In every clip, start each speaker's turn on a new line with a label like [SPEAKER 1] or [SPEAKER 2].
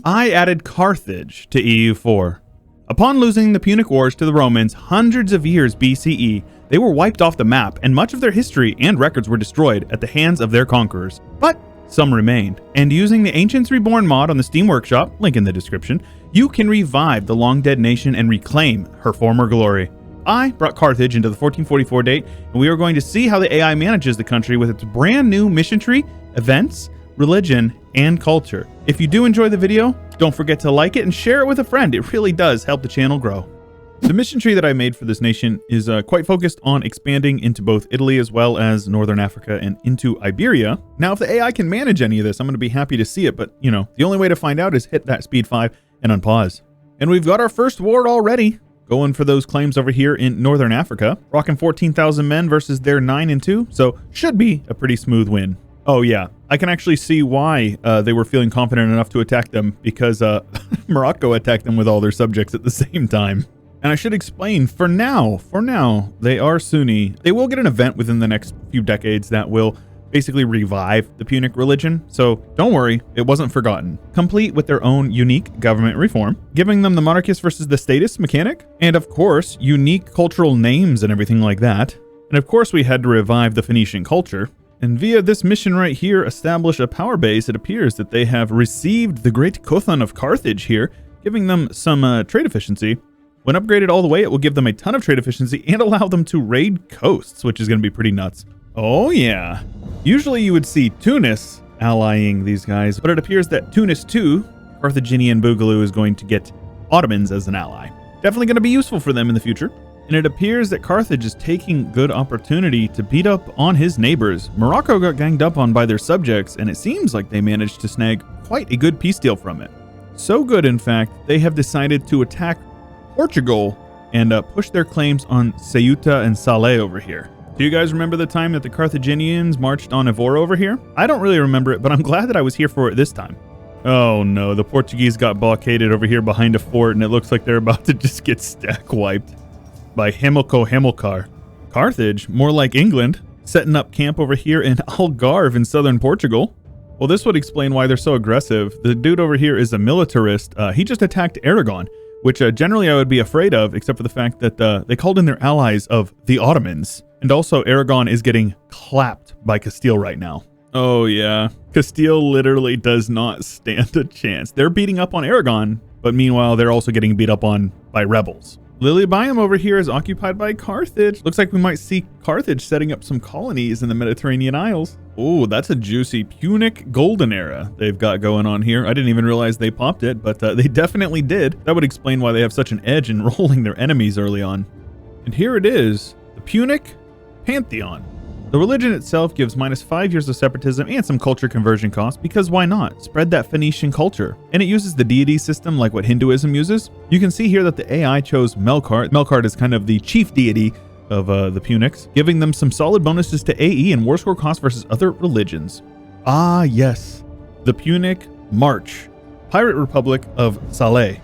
[SPEAKER 1] I added Carthage to EU4. Upon losing the Punic Wars to the Romans hundreds of years BCE, they were wiped off the map and much of their history and records were destroyed at the hands of their conquerors. But some remained, and using the Ancients Reborn mod on the Steam Workshop, link in the description, you can revive the long-dead nation and reclaim her former glory. I brought Carthage into the 1444 date, and we are going to see how the AI manages the country with its brand new mission tree, events, religion, and culture. If you do enjoy the video, don't forget to like it and share it with a friend. It really does help the channel grow. The mission tree that I made for this nation is quite focused on expanding into both Italy as well as Northern Africa and into Iberia. Now, if the AI can manage any of this, I'm going to be happy to see it, but you know, the only way to find out is hit that speed 5 and unpause. And we've got our first ward already. Going for those claims over here in Northern Africa, rocking 14,000 men versus their 9 and 2, so should be a pretty smooth win. Oh yeah, I can actually see why they were feeling confident enough to attack them, because Morocco attacked them with all their subjects at the same time. And I should explain, for now, they are Sunni. They will get an event within the next few decades that will basically revive the Punic religion, so don't worry, it wasn't forgotten. Complete with their own unique government reform, giving them the monarchist versus the statist mechanic, and of course, unique cultural names and everything like that. And of course, we had to revive the Phoenician culture. And via this mission right here, establish a power base. It appears that they have received the great Cothon of Carthage here, giving them some trade efficiency. When upgraded all the way, it will give them a ton of trade efficiency and allow them to raid coasts, which is going to be pretty nuts. Oh yeah. Usually you would see Tunis allying these guys, but it appears that Tunis too, Carthaginian Boogaloo, is going to get Ottomans as an ally. Definitely going to be useful for them in the future. And it appears that Carthage is taking good opportunity to beat up on his neighbors. Morocco got ganged up on by their subjects, and it seems like they managed to snag quite a good peace deal from it. So good, in fact, they have decided to attack Portugal and push their claims on Ceuta and Salé over here. Do you guys remember the time that the Carthaginians marched on Evora over here? I don't really remember it, but I'm glad that I was here for it this time. Oh no, the Portuguese got blockaded over here behind a fort, and it looks like they're about to just get stack wiped by Hamilcar. Carthage, more like England, setting up camp over here in Algarve in southern Portugal. Well, this would explain why they're so aggressive. The dude over here is a militarist. He just attacked Aragon, which generally I would be afraid of, except for the fact that they called in their allies of the Ottomans. And also, Aragon is getting clapped by Castile right now. Oh yeah, Castile literally does not stand a chance. They're beating up on Aragon, but meanwhile, they're also getting beat up on by rebels. Lilybaeum over here is occupied by Carthage. Looks like we might see Carthage setting up some colonies in the Mediterranean Isles. Oh, that's a juicy Punic golden era they've got going on here. I didn't even realize they popped it, but they definitely did. That would explain why they have such an edge in rolling their enemies early on. And here it is, the Punic Pantheon. The religion itself gives -5 years of separatism and some culture conversion costs, because why not? Spread that Phoenician culture. And it uses the deity system like what Hinduism uses. You can see here that the AI chose Melkart. Melkart is kind of the chief deity of the Punics, giving them some solid bonuses to AE and war score costs versus other religions. Ah yes, the Punic March, Pirate Republic of Salé.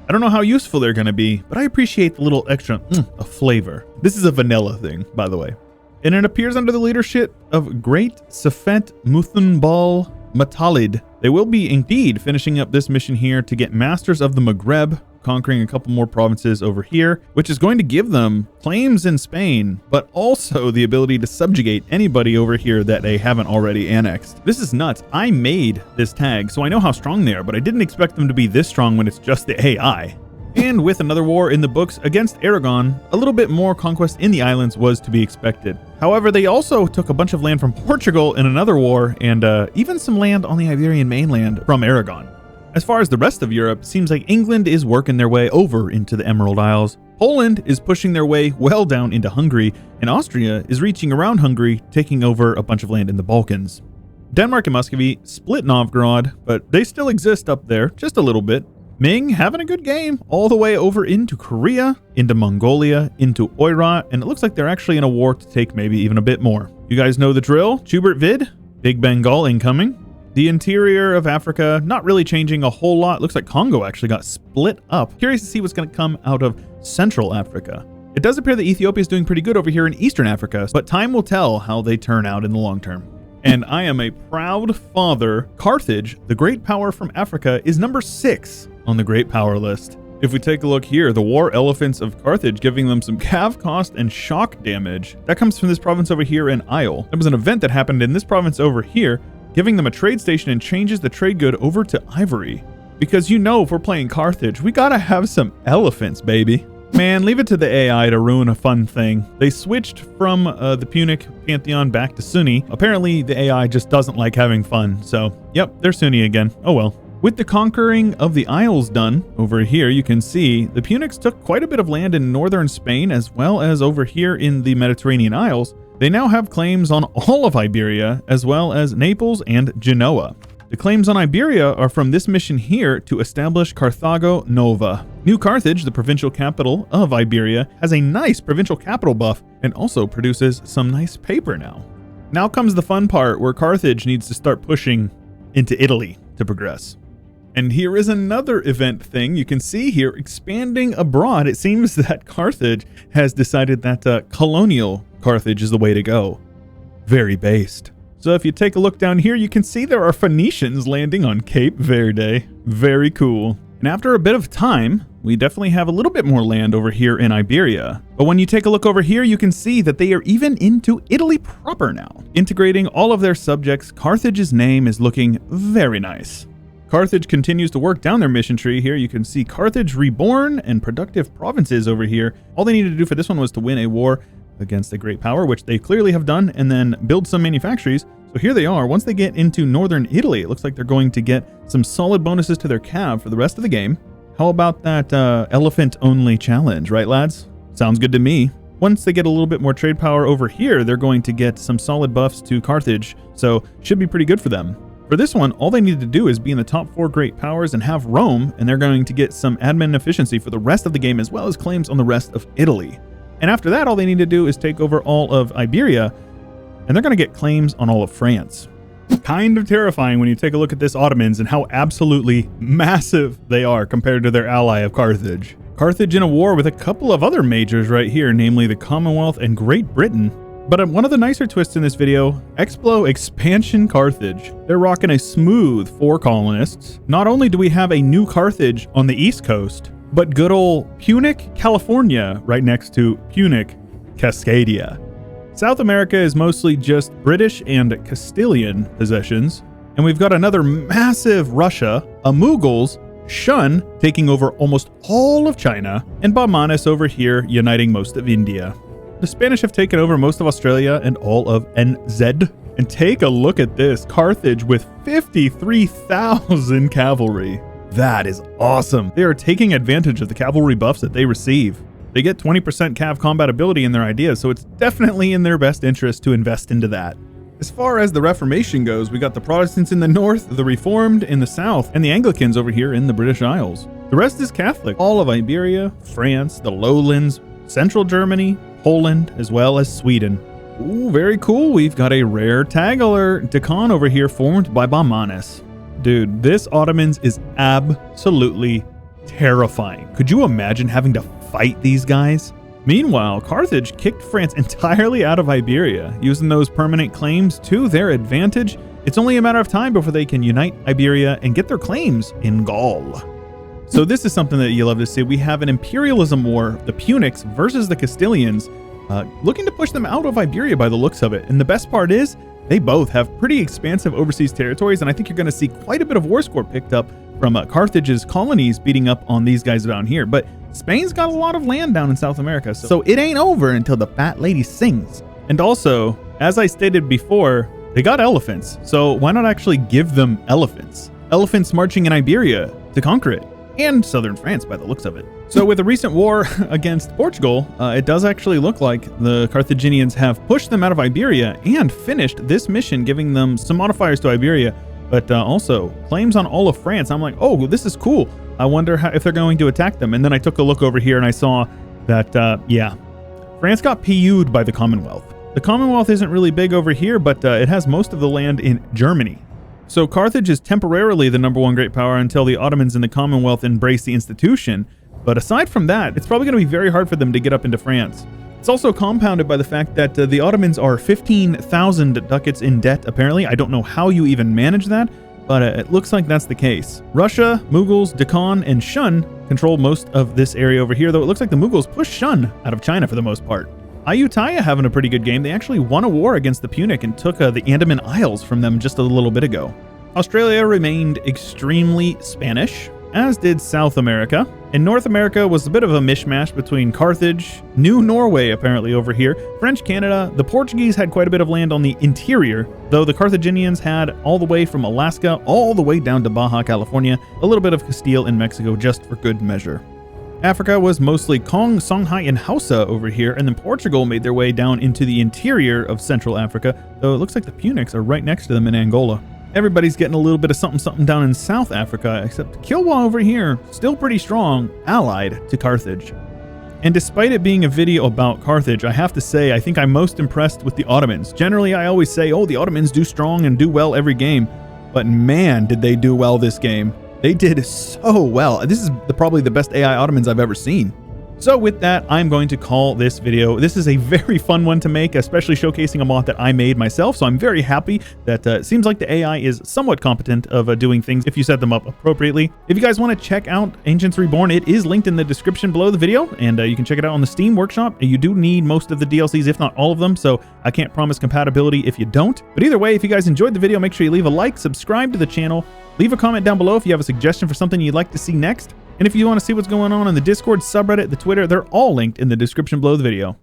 [SPEAKER 1] I don't know how useful they're going to be, but I appreciate the little extra of flavor. This is a vanilla thing, by the way. And it appears under the leadership of Great Safet Muthunbal Matalid. They will be indeed finishing up this mission here to get Masters of the Maghreb, conquering a couple more provinces over here, which is going to give them claims in Spain, but also the ability to subjugate anybody over here that they haven't already annexed. This is nuts. I made this tag, so I know how strong they are, but I didn't expect them to be this strong when it's just the AI. And with another war in the books against Aragon, a little bit more conquest in the islands was to be expected. However, they also took a bunch of land from Portugal in another war, and even some land on the Iberian mainland from Aragon. As far as the rest of Europe, seems like England is working their way over into the Emerald Isles. Poland is pushing their way well down into Hungary, and Austria is reaching around Hungary, taking over a bunch of land in the Balkans. Denmark and Muscovy split Novgorod, but they still exist up there, just a little bit. Ming having a good game all the way over into Korea, into Mongolia, into Oirat, and it looks like they're actually in a war to take maybe even a bit more. You guys know the drill. Chewbert vid, Big Bengal incoming. The interior of Africa, not really changing a whole lot. Looks like Congo actually got split up. Curious to see what's going to come out of Central Africa. It does appear that Ethiopia is doing pretty good over here in Eastern Africa, but time will tell how they turn out in the long term. And I am a proud father. Carthage, the great power from Africa, is number 6 on the great power list. If we take a look here, the war elephants of Carthage giving them some cav cost and shock damage. That comes from this province over here in Isle. There was an event that happened in this province over here, giving them a trade station and changes the trade good over to ivory. Because you know, if we're playing Carthage, we gotta have some elephants, baby. Man, leave it to the AI to ruin a fun thing. They switched from the Punic pantheon back to Sunni. Apparently, the AI just doesn't like having fun. So, yep, they're Sunni again. Oh well. With the conquering of the Isles done, over here you can see the Punics took quite a bit of land in northern Spain as well as over here in the Mediterranean Isles. They now have claims on all of Iberia as well as Naples and Genoa. The claims on Iberia are from this mission here to establish Carthago Nova. New Carthage, the provincial capital of Iberia, has a nice provincial capital buff and also produces some nice paper now. Now comes the fun part where Carthage needs to start pushing into Italy to progress. And here is another event thing you can see here, expanding abroad. It seems that Carthage has decided that colonial Carthage is the way to go. Very based. So if you take a look down here, you can see there are Phoenicians landing on Cape Verde. Very cool. And after a bit of time, we definitely have a little bit more land over here in Iberia. But when you take a look over here, you can see that they are even into Italy proper now. Integrating all of their subjects, Carthage's name is looking very nice. Carthage continues to work down their mission tree here. You can see Carthage Reborn and productive provinces over here. All they needed to do for this one was to win a war against a great power, which they clearly have done, and then build some manufactories. So here they are. Once they get into northern Italy, it looks like they're going to get some solid bonuses to their cav for the rest of the game. How about that elephant-only challenge, right, lads? Sounds good to me. Once they get a little bit more trade power over here, they're going to get some solid buffs to Carthage, so should be pretty good for them. For this one, all they need to do is be in the top 4 great powers and have Rome, and they're going to get some admin efficiency for the rest of the game as well as claims on the rest of Italy. And after that, all they need to do is take over all of Iberia, and they're going to get claims on all of France. Kind of terrifying when you take a look at this Ottomans and how absolutely massive they are compared to their ally of Carthage. Carthage in a war with a couple of other majors right here, namely the Commonwealth and Great Britain. But one of the nicer twists in this video, Explo Expansion Carthage. They're rocking a smooth 4 colonists. Not only do we have a new Carthage on the East Coast, but good old Punic, California, right next to Punic, Cascadia. South America is mostly just British and Castilian possessions. And we've got another massive Russia, a Mughals, Shun taking over almost all of China, and Bahmanis over here uniting most of India. The Spanish have taken over most of Australia and all of NZ. And take a look at this, Carthage with 53,000 cavalry. That is awesome. They are taking advantage of the cavalry buffs that they receive. They get 20% cav combat ability in their ideas, so it's definitely in their best interest to invest into that. As far as the Reformation goes, we got the Protestants in the north, the Reformed in the south, and the Anglicans over here in the British Isles. The rest is Catholic. All of Iberia, France, the Lowlands, Central Germany, Poland, as well as Sweden. Ooh, very cool. We've got a rare tag alert Decon over here formed by Bahmanis. Dude, this Ottomans is absolutely terrifying. Could you imagine having to fight these guys? Meanwhile, Carthage kicked France entirely out of Iberia, using those permanent claims to their advantage. It's only a matter of time before they can unite Iberia and get their claims in Gaul. So this is something that you love to see. We have an imperialism war, the Punics versus the Castilians, looking to push them out of Iberia by the looks of it. And the best part is, they both have pretty expansive overseas territories, and I think you're going to see quite a bit of war score picked up from Carthage's colonies beating up on these guys down here. But Spain's got a lot of land down in South America, so it ain't over until the fat lady sings. And also, as I stated before, they got elephants, so why not actually give them elephants? Elephants marching in Iberia to conquer it, and southern France by the looks of it. So with the recent war against Portugal, it does actually look like the Carthaginians have pushed them out of Iberia and finished this mission, giving them some modifiers to Iberia, but also claims on all of France. I'm like, oh, this is cool. I wonder if they're going to attack them. And then I took a look over here and I saw that, yeah, France got PU'd by the Commonwealth. The Commonwealth isn't really big over here, but it has most of the land in Germany. So Carthage is temporarily the #1 great power until the Ottomans and the Commonwealth embrace the institution. But aside from that, it's probably going to be very hard for them to get up into France. It's also compounded by the fact that the Ottomans are 15,000 ducats in debt, apparently. I don't know how you even manage that, but it looks like that's the case. Russia, Mughals, Deccan, and Shun control most of this area over here, though it looks like the Mughals pushed Shun out of China for the most part. Ayutthaya having a pretty good game. They actually won a war against the Punic and took the Andaman Isles from them just a little bit ago. Australia remained extremely Spanish, as did South America. And North America was a bit of a mishmash between Carthage, New Norway apparently over here, French Canada. The Portuguese had quite a bit of land on the interior, though the Carthaginians had all the way from Alaska all the way down to Baja California, a little bit of Castile and Mexico just for good measure. Africa was mostly Kong, Songhai, and Hausa over here, and then Portugal made their way down into the interior of Central Africa, though it looks like the Punics are right next to them in Angola. Everybody's getting a little bit of something down in South Africa, except Kilwa over here, still pretty strong, allied to Carthage. And despite it being a video about Carthage, I have to say I think I'm most impressed with the Ottomans. Generally, I always say, oh, the Ottomans do strong and do well every game, but man, did they do well this game. They did so well. This is probably the best AI Ottomans I've ever seen. So with that, I'm going to call this video. This is a very fun one to make, especially showcasing a mod that I made myself. So I'm very happy that it seems like the AI is somewhat competent of doing things if you set them up appropriately. If you guys want to check out Ancients Reborn, it is linked in the description below the video, and you can check it out on the Steam Workshop. You do need most of the DLCs, if not all of them, so I can't promise compatibility if you don't. But either way, if you guys enjoyed the video, make sure you leave a like, subscribe to the channel, leave a comment down below if you have a suggestion for something you'd like to see next. And if you want to see what's going on the Discord, subreddit, the Twitter, they're all linked in the description below the video.